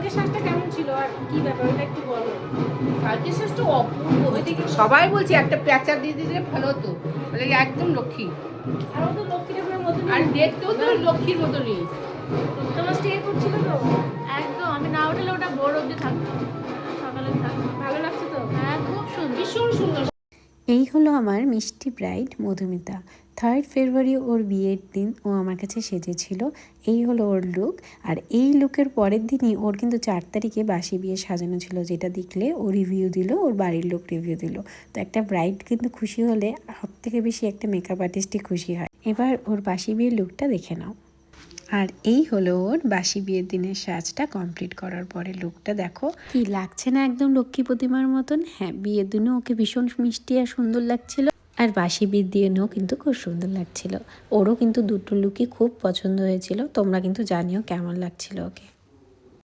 সাজের সাজটা কেমন ছিল আর কি ব্যাপার ওটা একটু বলো। সাজের সাজটা অপূর্ব। সবাই বলছে একটা প্যাঁচা দিয়ে দিলে ভালো হতো, বলে একদম লক্ষ্মী। আর ও তো লক্ষ্মী ঠাকুরের মতনই। আর দেখতেও তো লক্ষ্মীর মতনই। তোমার স্টে করছিল তো? একদম, আমি না উঠলে ওটা ভোর অবধি থাকতাম, সকালে থাকতাম। ভালো লাগছে তো? হ্যাঁ, খুব সুন্দর, ভীষণ সুন্দর। এই হলো আমার মিষ্টি ব্রাইড মধুমিতা। 3rd ফেব্রুয়ারি ওর বিয়ের দিন ও আমার কাছে সেজেছিল। এই হলো ওর লুক। আর এই লুকের পরের দিনই ওর কিন্তু 4 তারিখে বাসি বিয়ে সাজানো ছিল, যেটা দেখলে ও রিভিউ দিল, ওর বাড়ির লোক রিভিউ দিল। তো একটা ব্রাইড কিন্তু খুশি হলে সব থেকে বেশি একটা মেকআপ আর্টিস্টই খুশি হয়। এবার ওর বাসি বিয়ের লুকটা দেখে নাও। আর এই হলো ওর বাসি বিয়ের দিনের সাজটা কমপ্লিট করার পরে লুকটা দেখো, কি লাগছে না একদম লক্ষ্মী প্রতিমার মতন। হ্যাঁ, বিয়ের দিনও ওকে ভীষণ মিষ্টি আর সুন্দর লাগছিল, আর বাসি বিয়ের দিনেও কিন্তু খুব সুন্দর লাগছিল। ওরও কিন্তু দুটো লুকই খুব পছন্দ হয়েছিল। তোমরা কিন্তু জানিও কেমন লাগছিল ওকে।